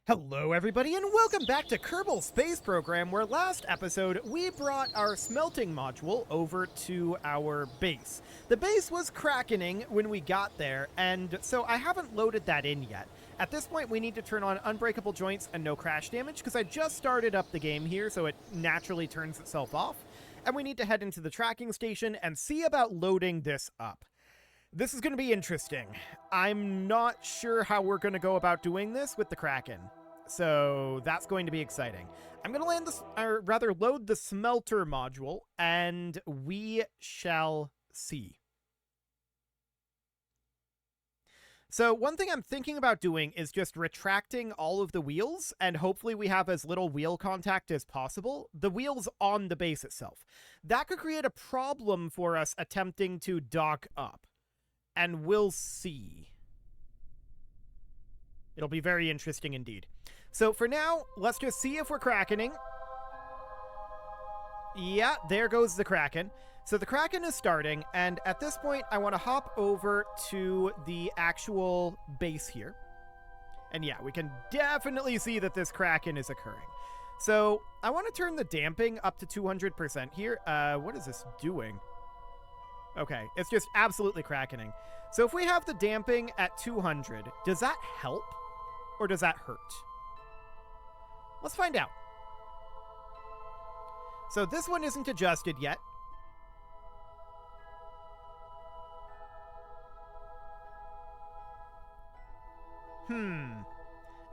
Hello everybody and welcome back to Kerbal Space Program, where last episode we brought our smelting module over to our base. The base was crackening when we got there, and so I haven't loaded that in yet. At this point we need to turn on unbreakable joints and no crash damage, because I just started up the game here, so it naturally turns itself off. And we need to head into the tracking station and see about loading this up. This is going to be interesting. I'm not sure how we're going to go about doing this with the Kraken. So that's going to be exciting. I'm going to land this, or rather load the smelter module, and we shall see. So one thing I'm thinking about doing is just retracting all of the wheels, and hopefully we have as little wheel contact as possible. The wheels on the base itself. That could create a problem for us attempting to dock up. And we'll see. It'll be very interesting indeed. So for now, let's just see if we're crackening. Yeah, there goes the Kraken. So the Kraken is starting, and at this point, I want to hop over to the actual base here. And yeah, we can definitely see that this Kraken is occurring. So I want to turn the damping up to 200% here. What is this doing? Okay, it's just absolutely crackening. So if we have the damping at 200, does that help? Or does that hurt? Let's find out. So this one isn't adjusted yet.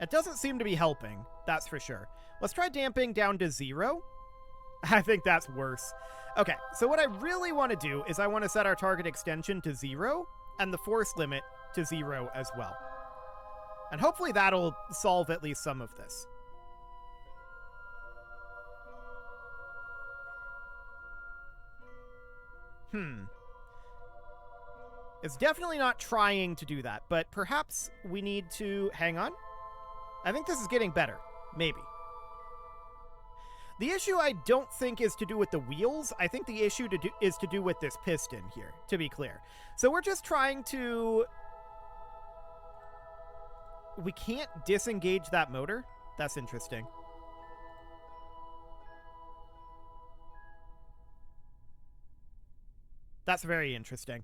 It doesn't seem to be helping, that's for sure. Let's try damping down to 0. I think that's worse. Okay, so what I really want to do is I want to set our target extension to 0 and the force limit to 0 as well. And hopefully that'll solve at least some of this. It's definitely not trying to do that, but perhaps we need to hang on. I think this is getting better. Maybe. The issue I don't think is to do with the wheels. I think the issue is to do with this piston here, to be clear. So we're just trying to... We can't disengage that motor? That's interesting. That's very interesting.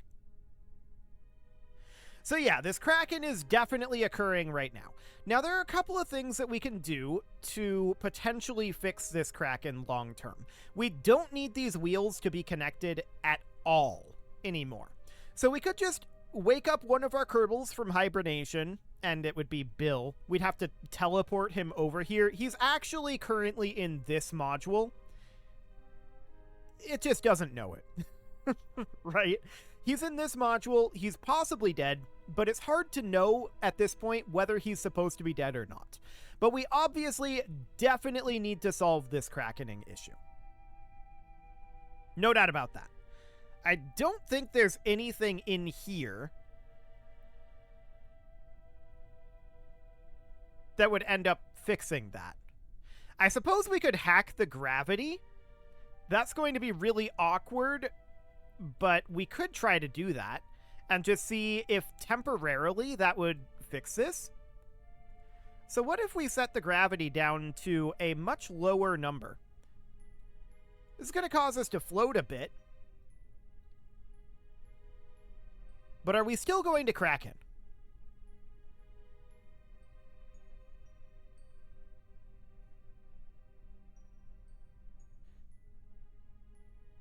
So yeah, this Kraken is definitely occurring right now. Now, there are a couple of things that we can do to potentially fix this Kraken long term. We don't need these wheels to be connected at all anymore. So we could just wake up one of our Kerbals from hibernation, and it would be Bill. We'd have to teleport him over here. He's actually currently in this module. It just doesn't know it. Right? He's in this module, he's possibly dead, but it's hard to know at this point whether he's supposed to be dead or not. But we obviously definitely need to solve this Krakening issue. No doubt about that. I don't think there's anything in here that would end up fixing that. I suppose we could hack the gravity. That's going to be really awkward, but we could try to do that and just see if temporarily that would fix this. So what if we set the gravity down to a much lower number? This is going to cause us to float a bit. But are we still going to Kraken?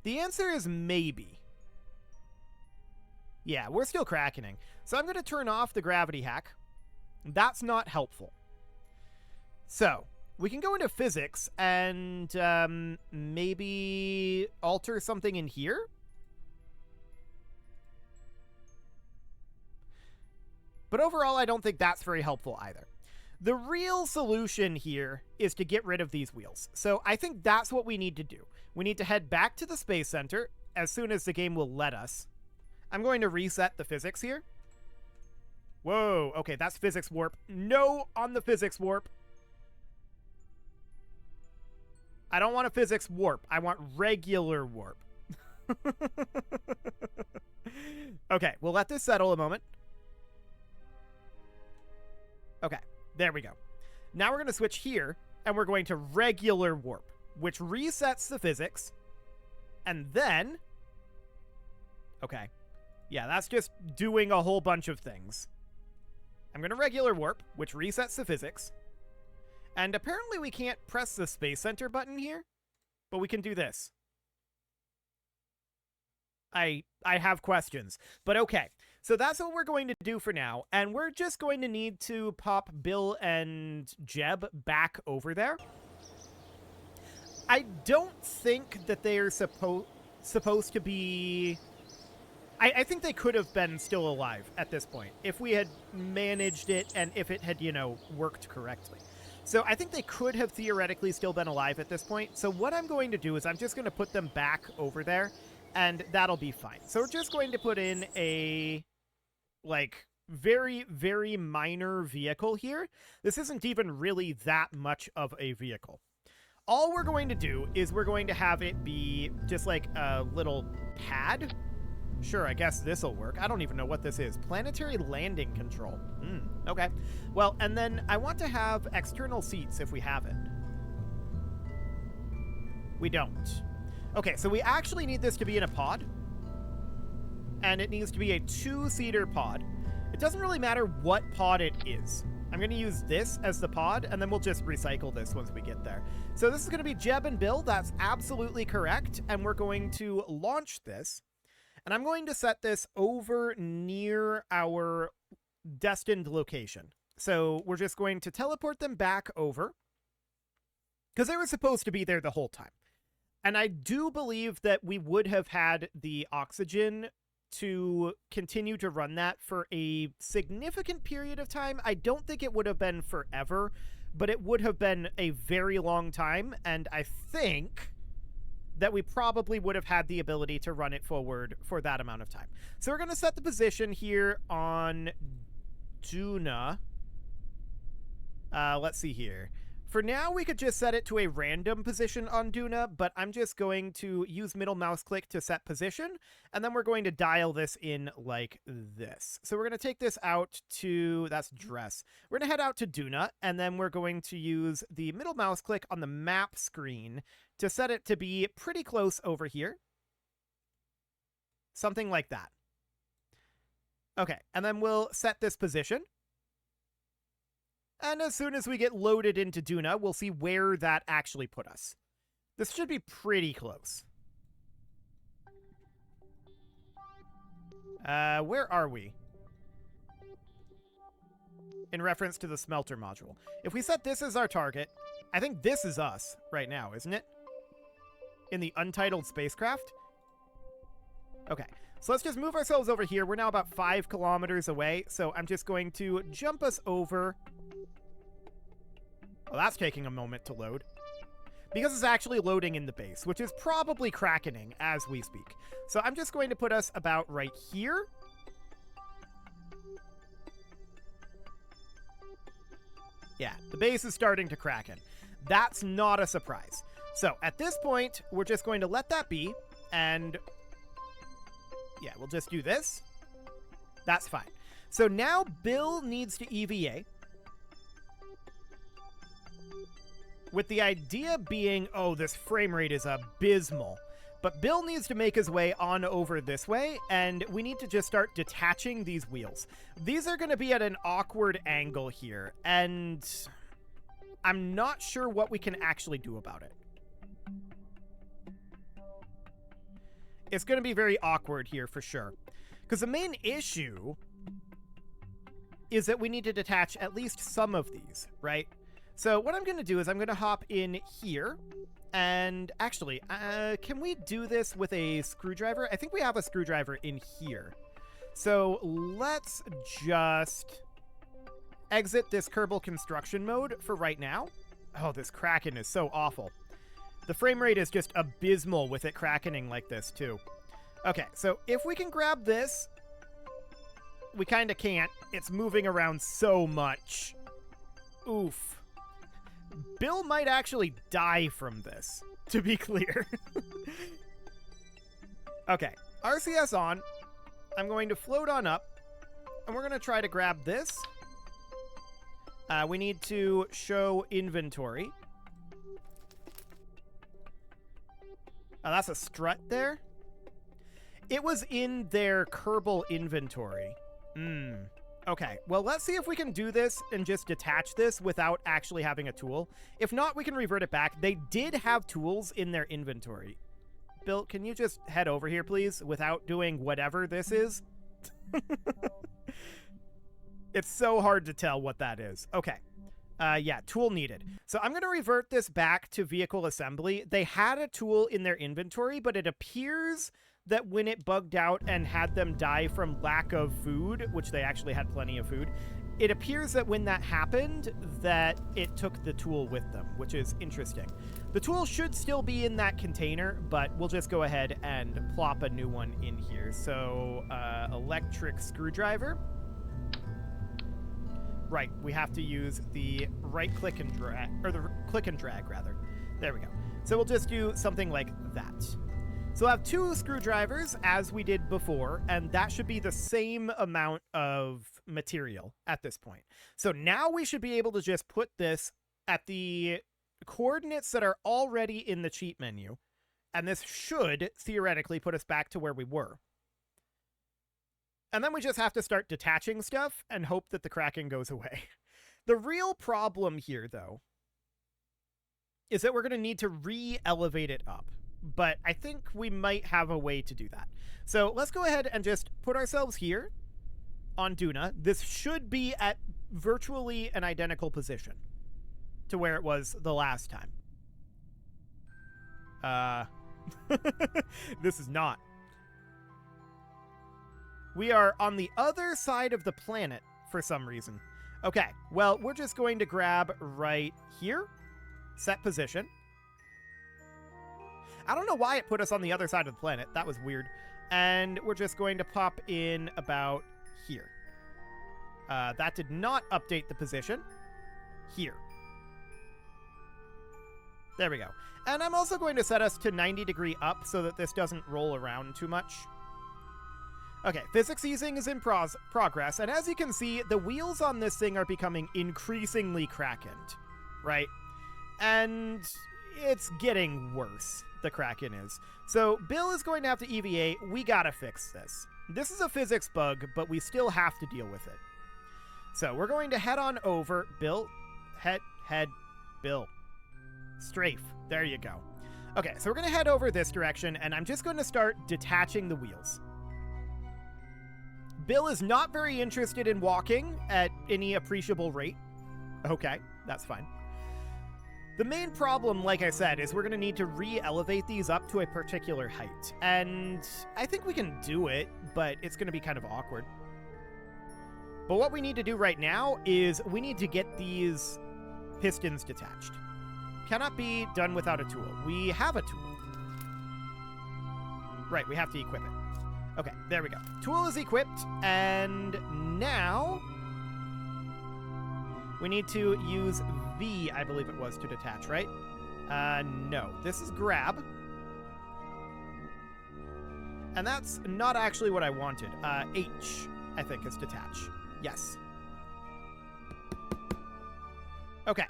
The answer is maybe. Yeah, we're still Krakening. So I'm going to turn off the gravity hack. That's not helpful. So, we can go into physics and maybe alter something in here? But overall, I don't think that's very helpful either. The real solution here is to get rid of these wheels. So I think that's what we need to do. We need to head back to the Space Center as soon as the game will let us. I'm going to reset the physics here. Whoa, okay, that's physics warp. No on the physics warp. I don't want a physics warp. I want regular warp. Okay, we'll let this settle a moment. Okay, there we go. Now we're going to switch here, and we're going to regular warp, which resets the physics. And then... Okay. Yeah, that's just doing a whole bunch of things. I'm going to regular warp, which resets the physics. And apparently we can't press the Space Center button here, but we can do this. I have questions, but okay. So that's what we're going to do for now, and we're just going to need to pop Bill and Jeb back over there. I don't think that they are supposed to be... I think they could have been still alive at this point if we had managed it and if it had, you know, worked correctly. So I think they could have theoretically still been alive at this point. So what I'm going to do is I'm just going to put them back over there, and that'll be fine. So we're just going to put in a, like, very, very minor vehicle here. This isn't even really that much of a vehicle. All we're going to do is we're going to have it be just like a little pad. Sure, I guess this'll work. I don't even know what this is. Planetary landing control. Okay. Well, and then I want to have external seats if we have it. We don't. Okay, so we actually need this to be in a pod. And it needs to be a 2-seater pod. It doesn't really matter what pod it is. I'm going to use this as the pod, and then we'll just recycle this once we get there. So this is going to be Jeb and Bill. That's absolutely correct. And we're going to launch this. And I'm going to set this over near our destined location. So we're just going to teleport them back over, because they were supposed to be there the whole time. And I do believe that we would have had the oxygen to continue to run that for a significant period of time. I don't think it would have been forever, but it would have been a very long time. And I think that we probably would have had the ability to run it forward for that amount of time. So we're going to set the position here on Duna. Let's see here. For now, we could just set it to a random position on Duna, but I'm just going to use middle mouse click to set position, and then we're going to dial this in like this. So we're going to take this out to, that's dress. We're going to head out to Duna, and then we're going to use the middle mouse click on the map screen to set it to be pretty close over here. Something like that. Okay, and then we'll set this position. And as soon as we get loaded into Duna, we'll see where that actually put us. This should be pretty close. Where are we? In reference to the smelter module. If we set this as our target, I think this is us right now, isn't it? In the untitled spacecraft? Okay, so let's just move ourselves over here. We're now about 5 kilometers away, so I'm just going to jump us over. Well, that's taking a moment to load. Because it's actually loading in the base, which is probably crackening as we speak. So I'm just going to put us about right here. Yeah, the base is starting to cracken. That's not a surprise. So at this point, we're just going to let that be. And yeah, we'll just do this. That's fine. So now Bill needs to EVA. With the idea being, oh, this frame rate is abysmal. But Bill needs to make his way on over this way, and we need to just start detaching these wheels. These are going to be at an awkward angle here, and I'm not sure what we can actually do about it. It's going to be very awkward here for sure. Because the main issue is that we need to detach at least some of these, right? So what I'm going to do is I'm going to hop in here, and actually, can we do this with a screwdriver? I think we have a screwdriver in here. So let's just exit this Kerbal construction mode for right now. Oh, this Kraken is so awful. The frame rate is just abysmal with it crackening like this too. Okay, so if we can grab this, we kind of can't. It's moving around so much. Oof. Bill might actually die from this, to be clear. Okay, RCS on. I'm going to float on up, and we're going to try to grab this. We need to show inventory. Oh, that's a strut there? It was in their Kerbal inventory. Okay, well, let's see if we can do this and just detach this without actually having a tool. If not, we can revert it back. They did have tools in their inventory. Bill, can you just head over here, please, without doing whatever this is? It's so hard to tell what that is. Okay. Yeah, tool needed. So I'm going to revert this back to vehicle assembly. They had a tool in their inventory, but it appears that when it bugged out and had them die from lack of food, which they actually had plenty of food, it appears that when that happened, that it took the tool with them, which is interesting. The tool should still be in that container, but we'll just go ahead and plop a new one in here. So, electric screwdriver. Right, we have to use the right click and drag, or the click and drag, rather. There we go. So we'll just do something like that. So we'll have 2 screwdrivers, as we did before, and that should be the same amount of material at this point. So now we should be able to just put this at the coordinates that are already in the cheat menu, and this should theoretically put us back to where we were. And then we just have to start detaching stuff and hope that the cracking goes away. The real problem here, though, is that we're going to need to re-elevate it up. But I think we might have a way to do that. So let's go ahead and just put ourselves here on Duna. This should be at virtually an identical position to where it was the last time. This is not. We are on the other side of the planet for some reason. Okay, well, we're just going to grab right here. Set position. I don't know why it put us on the other side of the planet. That was weird. And we're just going to pop in about here. That did not update the position. Here. There we go. And I'm also going to set us to 90° up so that this doesn't roll around too much. Okay, physics easing is in progress, and as you can see, the wheels on this thing are becoming increasingly crackened, right? And it's getting worse, the Kraken is. So Bill is going to have to EVA. We gotta fix this. This is a physics bug, but we still have to deal with it. So we're going to head on over. Bill, head, Bill. Strafe. There you go. Okay, so we're going to head over this direction, and I'm just going to start detaching the wheels. Bill is not very interested in walking at any appreciable rate. Okay, that's fine. The main problem, like I said, is we're going to need to re-elevate these up to a particular height. And I think we can do it, but it's going to be kind of awkward. But what we need to do right now is we need to get these pistons detached. Cannot be done without a tool. We have a tool. Right, we have to equip it. Okay, there we go. Tool is equipped, and now we need to use V, I believe it was, to detach, right? No. This is grab. And that's not actually what I wanted. H, I think, is detach. Yes. Okay.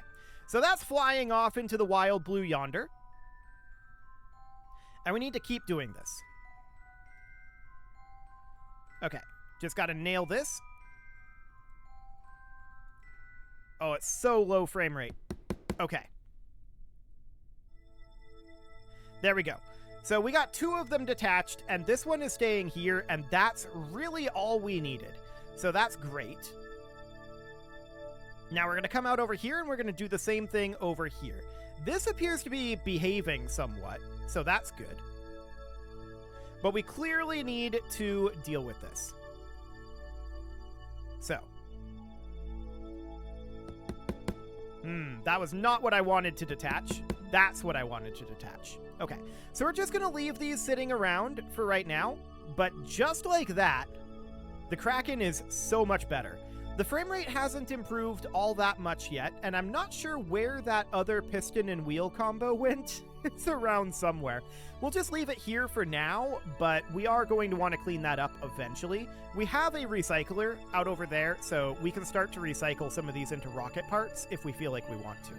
So that's flying off into the wild blue yonder. And we need to keep doing this. Okay. Just got to nail this. Oh, it's so low frame rate. Okay. There we go. So we got 2 of them detached, and this one is staying here, and that's really all we needed. So that's great. Now we're going to come out over here, and we're going to do the same thing over here. This appears to be behaving somewhat, so that's good. But we clearly need to deal with this. So. That was not what I wanted to detach. That's what I wanted to detach. Okay, so we're just going to leave these sitting around for right now. But just like that, the Kraken is so much better. The frame rate hasn't improved all that much yet, and I'm not sure where that other piston and wheel combo went. It's around somewhere. We'll just leave it here for now, but we are going to want to clean that up eventually. We have a recycler out over there, so we can start to recycle some of these into rocket parts if we feel like we want to.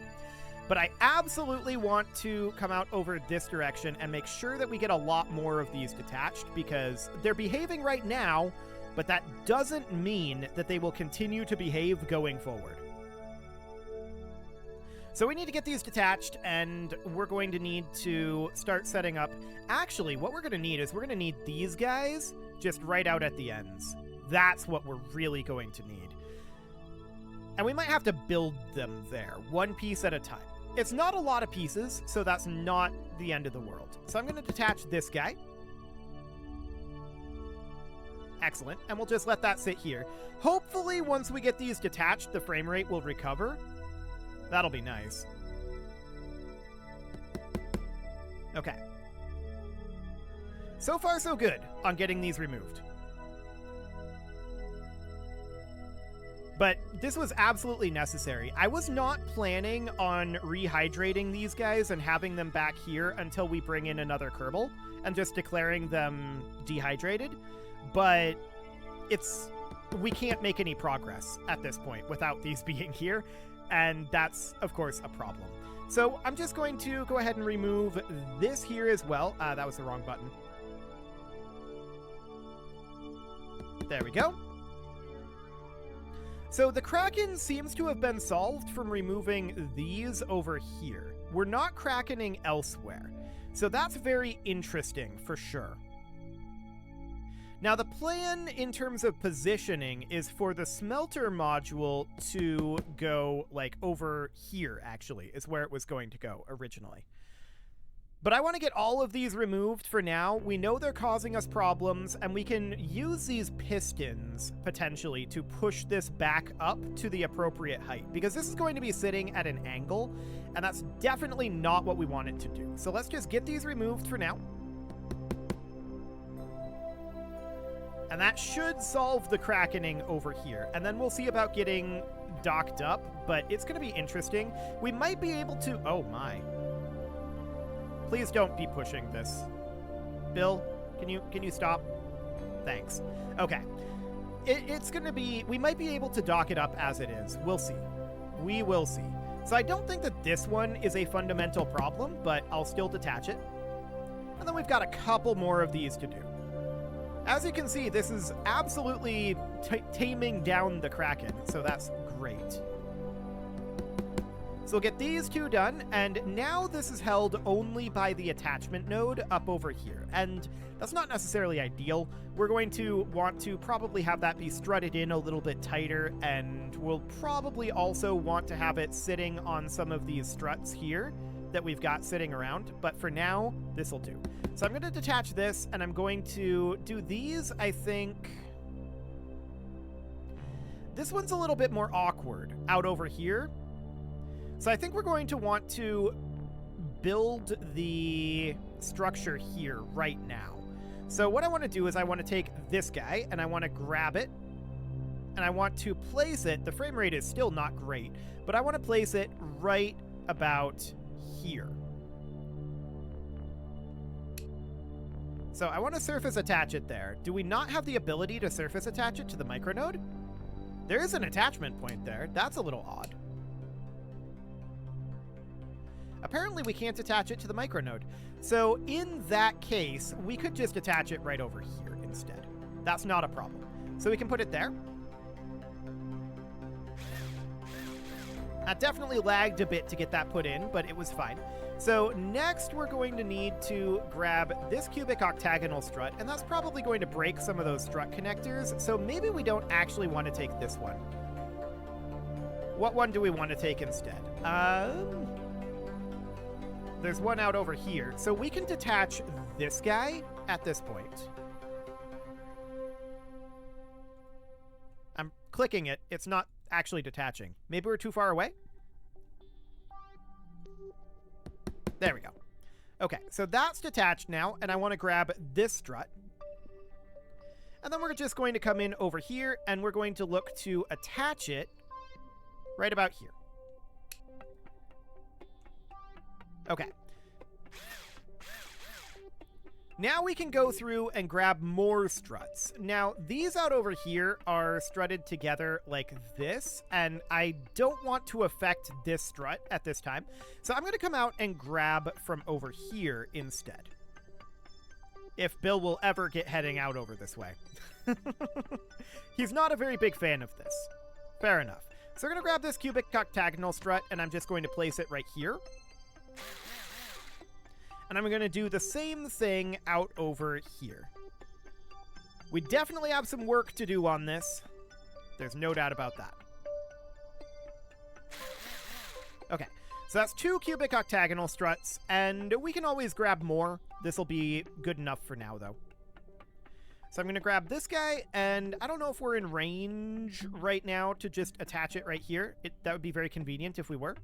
But I absolutely want to come out over this direction and make sure that we get a lot more of these detached, because they're behaving right now, but that doesn't mean that they will continue to behave going forward. So we need to get these detached, and we're going to need to start setting up... Actually, what we're going to need is we're going to need these guys just right out at the ends. That's what we're really going to need. And we might have to build them there, one piece at a time. It's not a lot of pieces, so that's not the end of the world. So I'm going to detach this guy. Excellent. And we'll just let that sit here. Hopefully, once we get these detached, the frame rate will recover. That'll be nice. Okay. So far, so good on getting these removed. But this was absolutely necessary. I was not planning on rehydrating these guys and having them back here until we bring in another Kerbal and just declaring them dehydrated. But we can't make any progress at this point without these being here. And that's, of course, a problem. So I'm just going to go ahead and remove this here as well. That was the wrong button. There we go. So the Kraken seems to have been solved from removing these over here. We're not Krakening elsewhere. So that's very interesting for sure. Now, the plan in terms of positioning is for the smelter module to go, like, over here, actually, is where it was going to go originally. But I want to get all of these removed for now. We know they're causing us problems, and we can use these pistons, potentially, to push this back up to the appropriate height, because this is going to be sitting at an angle, and that's definitely not what we want it to do. So let's just get these removed for now. And that should solve the Krakening over here. And then we'll see about getting docked up, but it's going to be interesting. We might be able to... Oh, my. Please don't be pushing this. Bill, can you stop? Thanks. Okay. It's going to be... We might be able to dock it up as it is. We'll see. We will see. So I don't think that this one is a fundamental problem, but I'll still detach it. And then we've got a couple more of these to do. As you can see, this is absolutely taming down the Kraken, so that's great. So we'll get these two done, and now this is held only by the attachment node up over here, and that's not necessarily ideal. We're going to want to probably have that be strutted in a little bit tighter, and we'll probably also want to have it sitting on some of these struts here that we've got sitting around, but for now, this will do. So I'm going to detach this, and I'm going to do these, I think. This one's a little bit more awkward out over here. So I think we're going to want to build the structure here right now. So what I want to do is I want to take this guy, and I want to grab it, and I want to place it. The frame rate is still not great, but I want to place it right about here. So I want to surface attach it there. Do we not have the ability to surface attach it to the micronode? There is an attachment point there. That's a little odd. Apparently we can't attach it to the micronode. So in that case, we could just attach it right over here instead. That's not a problem. So we can put it there. That definitely lagged a bit to get that put in, but it was fine. So next we're going to need to grab this cubic octagonal strut, and that's probably going to break some of those strut connectors, so maybe we don't actually want to take this one. What one do we want to take instead? There's one out over here, so we can detach this guy at this point. I'm clicking it. It's not actually detaching. Maybe we're too far away? There we go. Okay, so that's detached now, and I want to grab this strut. And then we're just going to come in over here, and we're going to look to attach it right about here. Okay. Now we can go through and grab more struts. Now, these out over here are strutted together like this, and I don't want to affect this strut at this time. So I'm going to come out and grab from over here instead. If Bill will ever get heading out over this way. He's not a very big fan of this. Fair enough. So we're going to grab this cubic octagonal strut, and I'm just going to place it right here. And I'm going to do the same thing out over here. We definitely have some work to do on this. There's no doubt about that. Okay, so that's 2 cubic octagonal struts, and we can always grab more. This will be good enough for now, though. So I'm going to grab this guy, and I don't know if we're in range right now to just attach it right here. That would be very convenient if we were.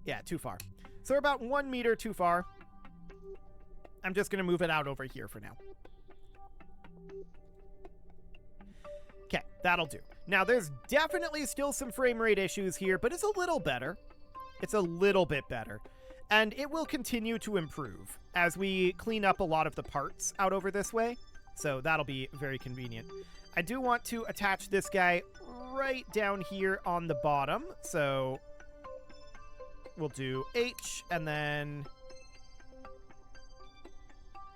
Yeah, too far. So we're about 1 meter too far. I'm just going to move it out over here for now. Okay, that'll do. Now, there's definitely still some frame rate issues here, but it's a little better. It's a little bit better. And it will continue to improve as we clean up a lot of the parts out over this way. So that'll be very convenient. I do want to attach this guy right down here on the bottom. So we'll do H and then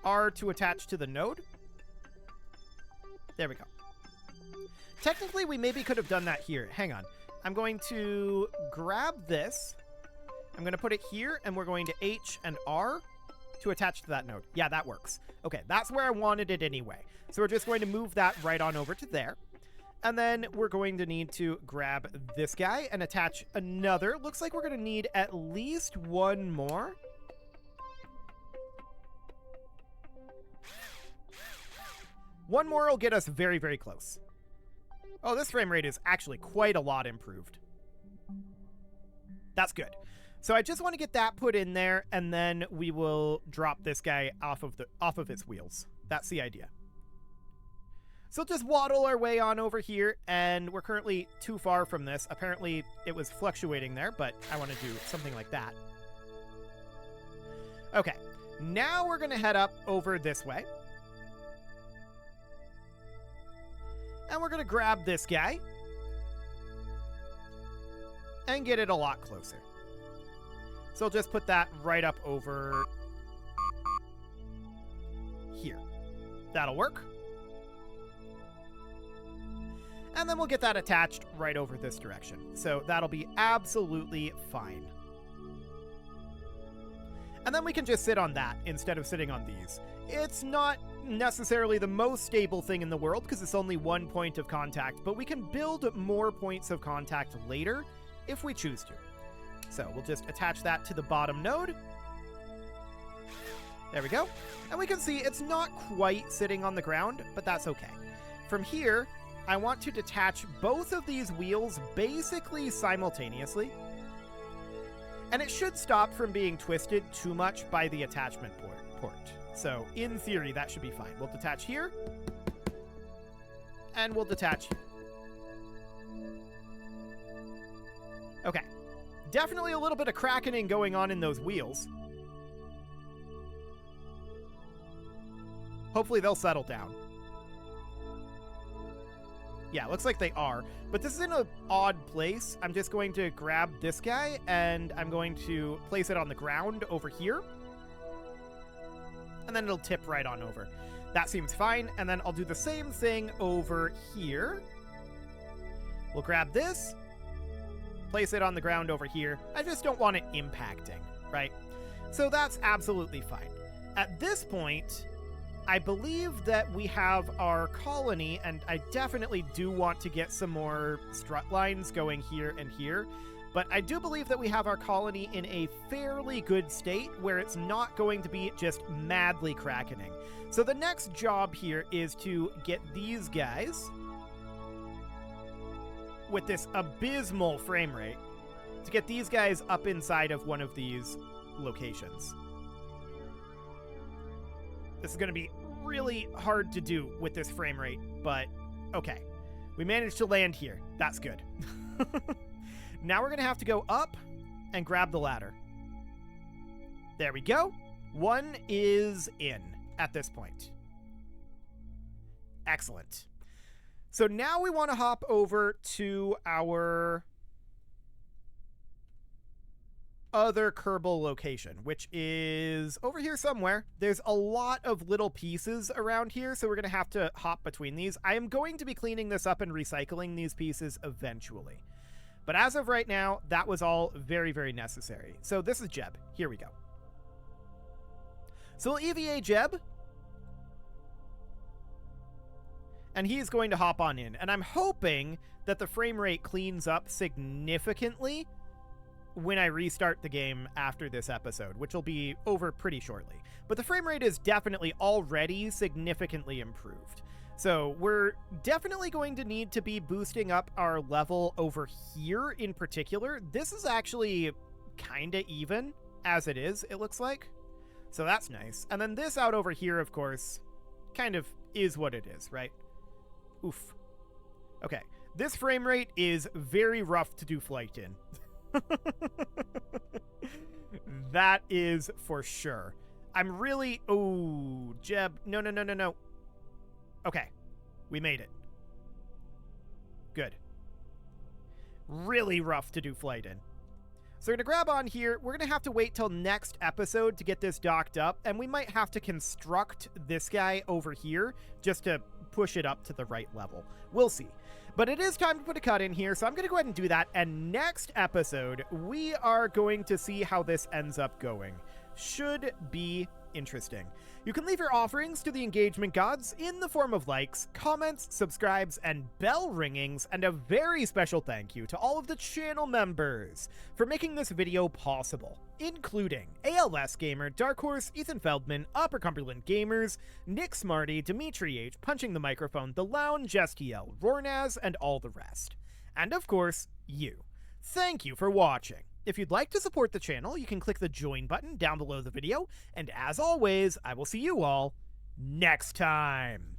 R to attach to the node. There we go. Technically, we maybe could have done that here. Hang on. I'm going to grab this. I'm going to put it here, and we're going to H and R to attach to that node. Yeah, that works. Okay, that's where I wanted it anyway. So we're just going to move that right on over to there. And then we're going to need to grab this guy and attach another. Looks like we're going to need at least one more. One more will get us very, very close. Oh, this frame rate is actually quite a lot improved. That's good. So I just want to get that put in there, and then we will drop this guy off of its wheels. That's the idea. So just waddle our way on over here, and we're currently too far from this. Apparently, it was fluctuating there, but I want to do something like that. Okay, now we're going to head up over this way. And we're going to grab this guy and get it a lot closer. So I'll just put that right up over here. That'll work. And then we'll get that attached right over this direction. So that'll be absolutely fine. And then we can just sit on that instead of sitting on these. It's not necessarily the most stable thing in the world because it's only one point of contact, but we can build more points of contact later if we choose to. So we'll just attach that to the bottom node. There we go. And we can see it's not quite sitting on the ground, but that's okay. From here, I want to detach both of these wheels basically simultaneously. And it should stop from being twisted too much by the attachment port. So in theory, that should be fine. We'll detach here. And we'll detach here. Okay. Definitely a little bit of crackening going on in those wheels. Hopefully they'll settle down. Yeah, looks like they are. But this is in an odd place. I'm just going to grab this guy, and I'm going to place it on the ground over here. And then it'll tip right on over. That seems fine. And then I'll do the same thing over here. We'll grab this, place it on the ground over here. I just don't want it impacting, right? So that's absolutely fine. At this point, I believe that we have our colony, and I definitely do want to get some more strut lines going here and here. But I do believe that we have our colony in a fairly good state where it's not going to be just madly crackening. So the next job here is to get these guys with this abysmal frame rate, to get these guys up inside of one of these locations. This is going to be really hard to do with this frame rate, but okay. We managed to land here. That's good. Now we're going to have to go up and grab the ladder. There we go. One is in at this point. Excellent. So now we want to hop over to our other Kerbal location, which is over here somewhere. There's a lot of little pieces around here, so we're going to have to hop between these. I am going to be cleaning this up and recycling these pieces eventually. But as of right now, that was all very, very necessary. So this is Jeb. Here we go. So we'll EVA Jeb. And he's going to hop on in. And I'm hoping that the frame rate cleans up significantly when I restart the game after this episode, which will be over pretty shortly. But the frame rate is definitely already significantly improved. So we're definitely going to need to be boosting up our level over here in particular. This is actually kind of even as it is, it looks like. So that's nice. And then this out over here, of course, kind of is what it is, right? Oof. Okay. This frame rate is very rough to do flight in. That is for sure. I'm really... Oh, Jeb. No, no, no, no, no. Okay. We made it. Good. Really rough to do flight in. So we're going to grab on here. We're going to have to wait till next episode to get this docked up, and we might have to construct this guy over here just to push it up to the right level. We'll see. But it is time to put a cut in here, so I'm going to go ahead and do that, and next episode, we are going to see how this ends up going. Should be interesting. You can leave your offerings to the engagement gods in the form of likes, comments, subscribes, and bell ringings, and a very special thank you to all of the channel members for making this video possible, including ALS Gamer, Dark Horse, Ethan Feldman, Upper Cumberland Gamers, Nick Smarty, Dimitri H, Punching the Microphone, The Lounge, Jestiel, Rornaz, and all the rest. And of course, you. Thank you for watching. If you'd like to support the channel, you can click the join button down below the video, and as always, I will see you all next time.